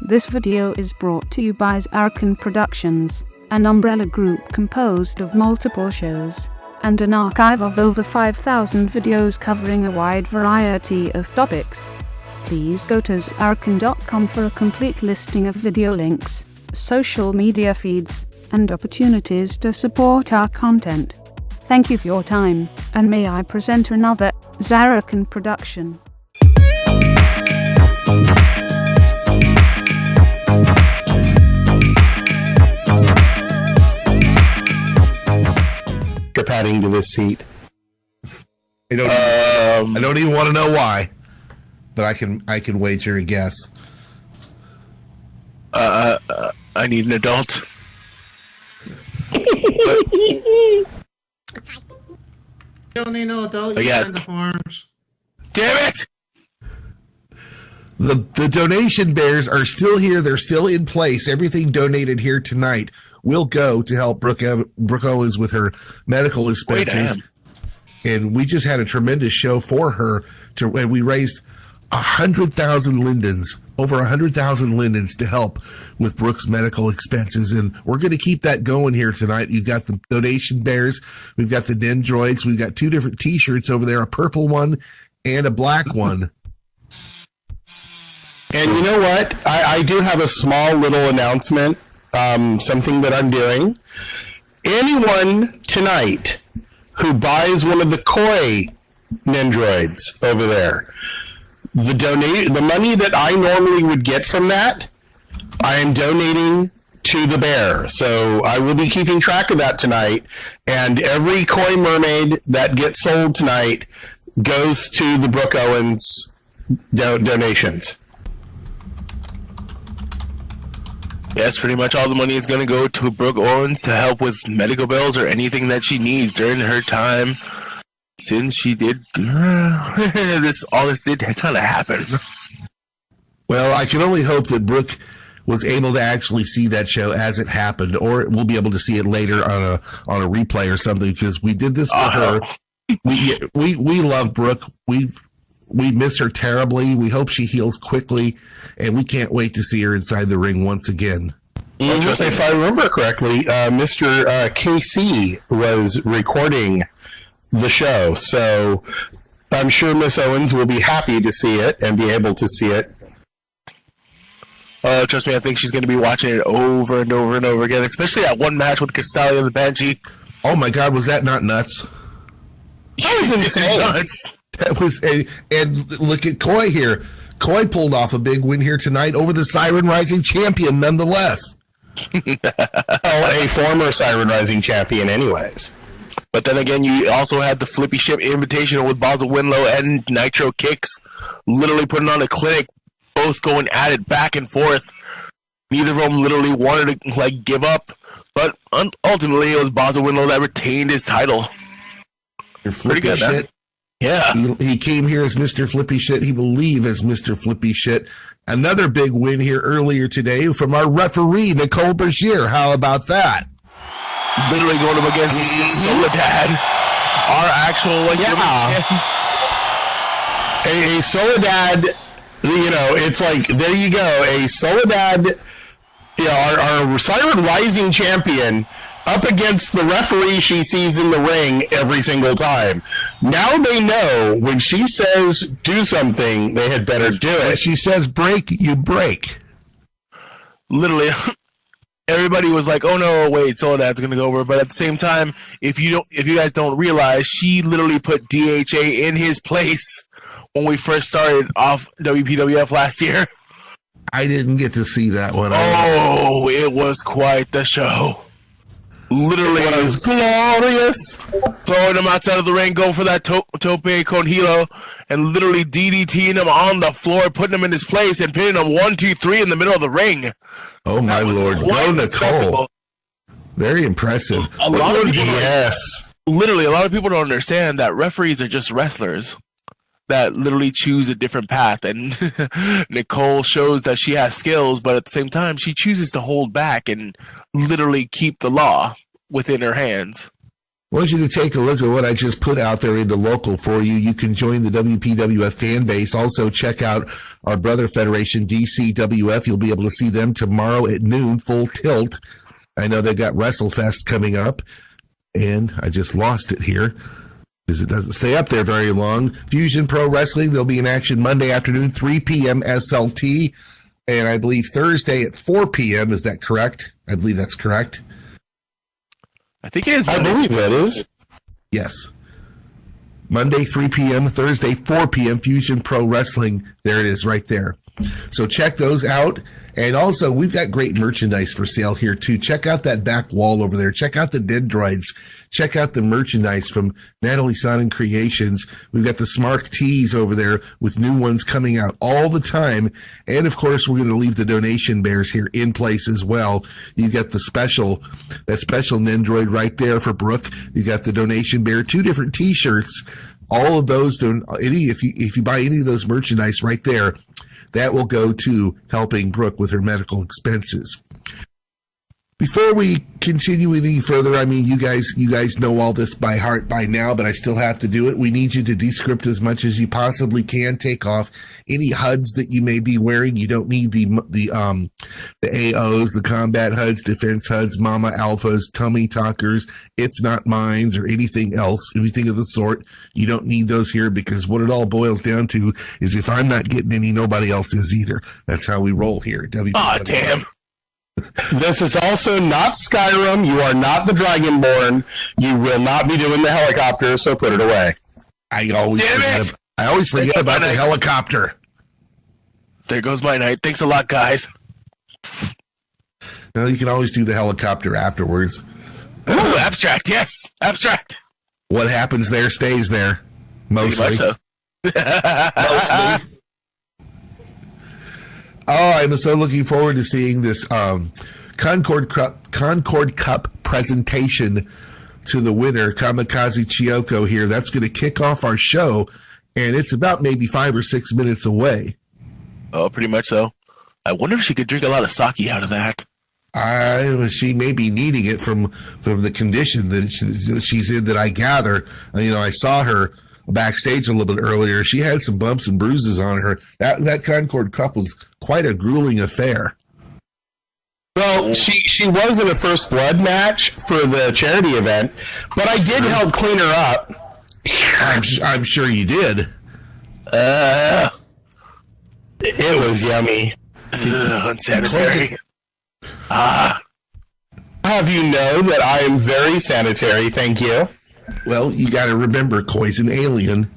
This video is brought to you by Zarrakan Productions, an umbrella group composed of multiple shows and an archive of over 5,000 videos covering a wide variety of topics. Please go to zarrakan.com for a complete listing of video links, social media feeds, and opportunities to support our content. Thank you for your time, and may I present another Zarrakan production. Padding to this seat. I don't even want to know why, but I can wager a guess. I need an adult. You don't need no adult. You sign the forms. Damn it! The donation bears are still here. They're still in place. Everything donated here tonight will go to help Brooke Owens with her medical expenses. And we just had a tremendous show for her, and we raised 100,000 lindens, over 100,000 lindens to help with Brooke's medical expenses. And we're going to keep that going here tonight. You've got the donation bears. We've got the Dendroids. We've got two different T-shirts over there, a purple one and a black one. And you know what? I do have a small little announcement, something that I'm doing. Anyone tonight who buys one of the koi Nendroids over there, the money that I normally would get from that, I am donating to the bear. So I will be keeping track of that tonight. And every koi mermaid that gets sold tonight goes to the Brooke Owens donations. Yes, pretty much all the money is going to go to Brooke Owens to help with medical bills or anything that she needs during her time. Since she did all this did kind of happen. Well, I can only hope that Brooke was able to actually see that show as it happened, or we'll be able to see it later on a replay or something, because we did this for her. We love Brooke. We miss her terribly. We hope she heals quickly, and we can't wait to see her inside the ring once again. If I remember correctly, Mr. KC was recording the show, so I'm sure Miss Owens will be happy to see it and be able to see it. Trust me, I think she's going to be watching it over and over and over again, especially that one match with Castalia and the Banshee. Oh my God, was that not nuts? That was insane. Nuts. That was and look at Koi here. Koi pulled off a big win here tonight over the Siren Rising champion, nonetheless. A former Siren Rising champion, anyways. But then again, you also had the Flippy Ship Invitational with Basil Winlow and Nitro Kicks, literally putting on a clinic, both going at it back and forth. Neither of them literally wanted to give up, but ultimately it was Basil Winlow that retained his title. You're Pretty good, shit. Yeah. He came here as Mr. Flippy Shit. He will leave as Mr. Flippy Shit. Another big win here earlier today from our referee, Nicole Bashir. How about that? Literally going up against Soledad. Our actual, A Soledad, it's like, there you go. A Soledad, our Siren Rising champion, up against the referee she sees in the ring every single time. Now they know when she says do something, they had better do it. When she says break, you break. Literally, everybody was like, "Oh no, wait, Soledad's gonna go over." But at the same time, if you guys don't realize, she literally put DHA in his place when we first started off WPWF last year. I didn't get to see that one. Oh, it was quite the show. Literally, it was glorious. Throwing him outside of the ring, going for that tope con hilo, and literally DDTing him on the floor, putting him in his place, and pinning him 1, 2, 3 in the middle of the ring. Oh my Lord! Go Nicole. Very impressive. Literally, a lot of people don't understand that referees are just wrestlers that literally choose a different path. And Nicole shows that she has skills, but at the same time, she chooses to hold back and literally keep the law within her hands. I want you to take a look at what I just put out there in the local for you. You can join the WPWF fan base. Also, check out our brother federation, DCWF. You'll be able to see them tomorrow at noon, full tilt. I know they've got WrestleFest coming up, and I just lost it here because it doesn't stay up there very long. Fusion Pro Wrestling, they'll be in action Monday afternoon, 3 p.m. SLT, and I believe Thursday at 4 p.m. Is that correct? I believe that's correct. I think it is. I believe it is. Yes. Monday, 3 p.m., Thursday, 4 p.m., Fusion Pro Wrestling. There it is right there. So check those out. And also, we've got great merchandise for sale here, too. Check out that back wall over there. Check out the Dendroids. Check out the merchandise from Natalie Sonnen Creations. We've got the Smart Tees over there with new ones coming out all the time. And, of course, we're going to leave the donation bears here in place as well. You got that special Nendroid right there for Brooke. You got the donation bear, 2 different T-shirts. All of those, if you buy any of those merchandise right there, that will go to helping Brooke with her medical expenses. Before we continue any further, I mean, you guys know all this by heart by now, but I still have to do it. We need you to descript as much as you possibly can. Take off any HUDs that you may be wearing. You don't need the AOs, the combat HUDs, defense HUDs, mama alphas, tummy talkers, it's not mines, or anything else, anything of the sort. You don't need those here, because what it all boils down to is if I'm not getting any, nobody else is either. That's how we roll here. Aw, damn. This is also not Skyrim. You are not the Dragonborn. You will not be doing the helicopter, so put it away. I always forget about the helicopter. There goes my night. Thanks a lot, guys. No, you can always do the helicopter afterwards. Ooh, abstract, yes. Abstract. What happens there stays there. Mostly. Pretty much so. Mostly. Oh, I'm so looking forward to seeing this Concord Cup presentation to the winner, Kamikaze Chiyoko here. That's going to kick off our show, and it's about maybe 5 or 6 minutes away. Oh, pretty much so. I wonder if she could drink a lot of sake out of that. She may be needing it from the condition that she's in, that I gather. I saw her backstage a little bit earlier. She had some bumps and bruises on her. That Concord Cup was quite a grueling affair. Well, she was in a First Blood match for the charity event, but I did help clean her up. I'm sure you did. It was yummy. Unsanitary. Have you know that I am very sanitary, thank you. Well, you got to remember, Koi's an alien,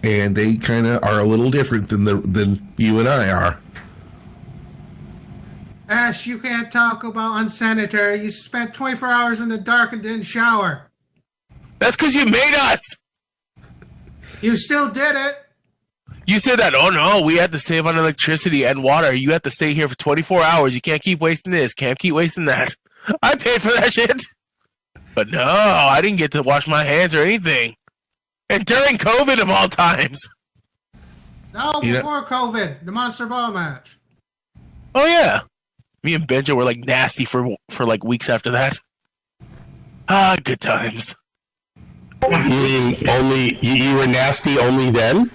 and they kind of are a little different than you and I are. Ash, you can't talk about unsanitary. You spent 24 hours in the dark and didn't shower. That's because you made us. You still did it. You said that, oh no, we had to save on electricity and water. You have to stay here for 24 hours. You can't keep wasting this, can't keep wasting that. I paid for that shit. But no, I didn't get to wash my hands or anything. And during COVID of all times. No, before COVID, the Monster Ball match. Oh yeah. Me and Benja were like nasty for like weeks after that. Good times. You were nasty only then?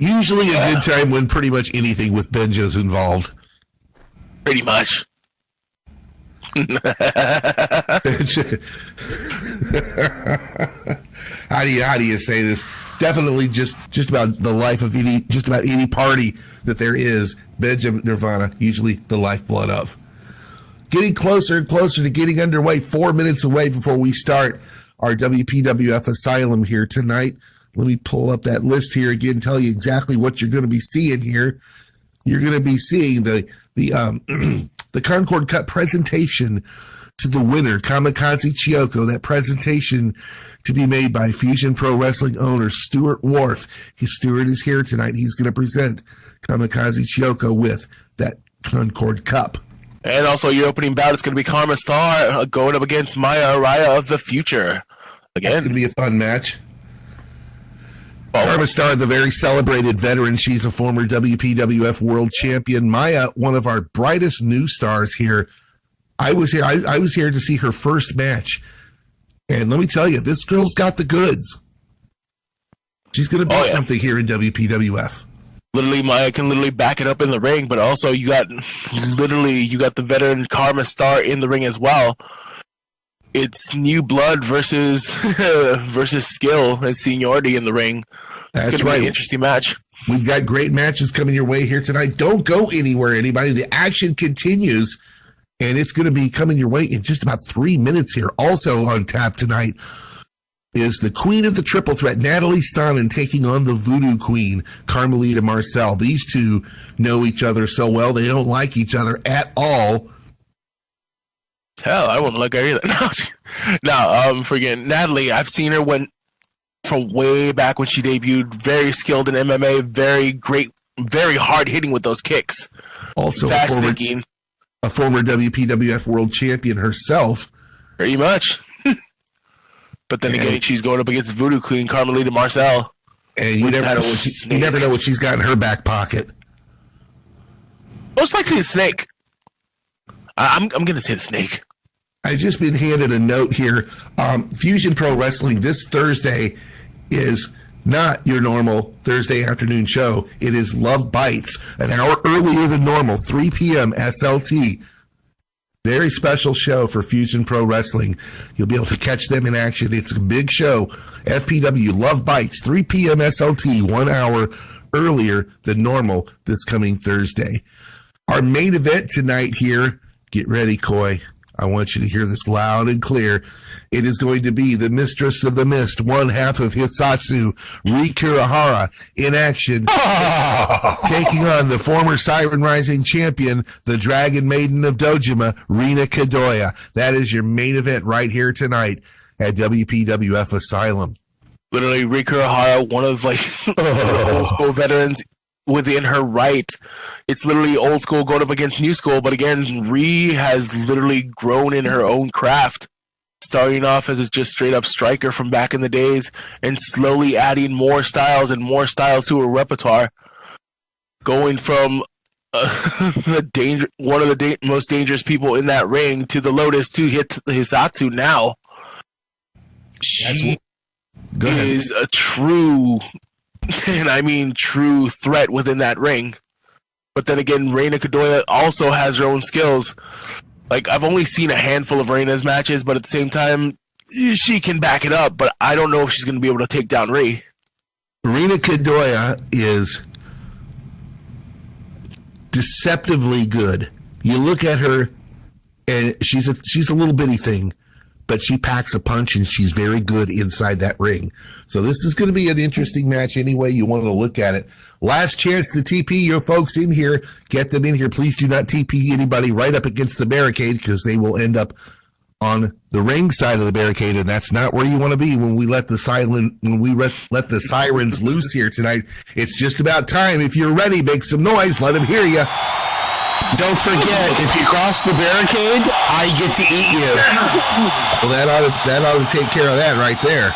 Usually a good time when pretty much anything with Benja's involved. Pretty much. How do you say this? Definitely just about the life of any party that there is. Benja Nirvana, usually the lifeblood of. Getting closer and closer to getting underway. 4 minutes away before we start our WPWF Asylum here tonight. Let me pull up that list here again and tell you exactly what you're going to be seeing here. You're going to be seeing the Concord Cup presentation to the winner, Kamikaze Chiyoko. That presentation to be made by Fusion Pro Wrestling owner Stuart Wharf. Stuart is here tonight. He's going to present Kamikaze Chiyoko with that Concord Cup. And also your opening bout is going to be Karma Star going up against Maya Araya of the Future. Again, it's going to be a fun match. Karma Star, the very celebrated veteran. She's a former WPWF world champion. Maya, one of our brightest new stars here. I was here to see her first match And let me tell you, this girl's got the goods. She's going to be something here in WPWF. Literally, Maya can literally back it up in the ring, but also you got the veteran Karma Star in the ring as well. It's new blood versus skill and seniority in the ring. That's it's going to be an interesting match. We've got great matches coming your way here tonight. Don't go anywhere, anybody. The action continues, and it's going to be coming your way in just about 3 minutes here. Also on tap tonight is the queen of the triple threat, Natalie Sonnen, taking on the voodoo queen, Carmelita Marcel. These two know each other so well. They don't like each other at all. Hell, I wouldn't like her either. Freaking Natalie, I've seen her from way back when she debuted. Very skilled in MMA, very great, very hard hitting with those kicks. Also fast thinking. A former WPWF world champion herself. Pretty much. But then again, she's going up against Voodoo Queen Carmelita Marcel. And you never know what she's got in her back pocket. Most likely the Snake. I'm going to say the Snake. I've just been handed a note here. Fusion Pro Wrestling this Thursday is not your normal Thursday afternoon show. It is Love Bites, an hour earlier than normal, 3 p.m. SLT. Very special show for Fusion Pro Wrestling. You'll be able to catch them in action. It's a big show. FPW Love Bites, 3 p.m. SLT, 1 hour earlier than normal this coming Thursday. Our main event tonight here, get ready, Koi. I want you to hear this loud and clear. It is going to be the Mistress of the Mist, one half of Hisatsu, Ri Kurihara, in action, taking on the former Siren Rising champion, the Dragon Maiden of Dojima, Rina Kadoya. That is your main event right here tonight at WPWF Asylum. Literally, Ri Kurihara, one of old school veterans within her right. It's literally old school going up against new school, but again, Ree has literally grown in her own craft, starting off as a just straight up striker from back in the days and slowly adding more styles to her repertoire, going from one of the most dangerous people in that ring to the Lotus to Hisatsu now. She is a true, and I mean true, threat within that ring. But then again, Reina Kadoya also has her own skills. Like, I've only seen a handful of Reina's matches, but at the same time, she can back it up. But I don't know if she's going to be able to take down Rei. Reina Kadoya is deceptively good. You look at her, and she's a little bitty thing, but she packs a punch, and she's very good inside that ring. So this is going to be an interesting match any way you want to look at it. Last chance to TP your folks in here. Get them in here. Please do not TP anybody right up against the barricade, because they will end up on the ring side of the barricade, and that's not where you want to be when we let the sirens loose here tonight. It's just about time. If you're ready, make some noise. Let them hear you. Don't forget, if you cross the barricade, I get to eat you. Well, that ought to take care of that right there.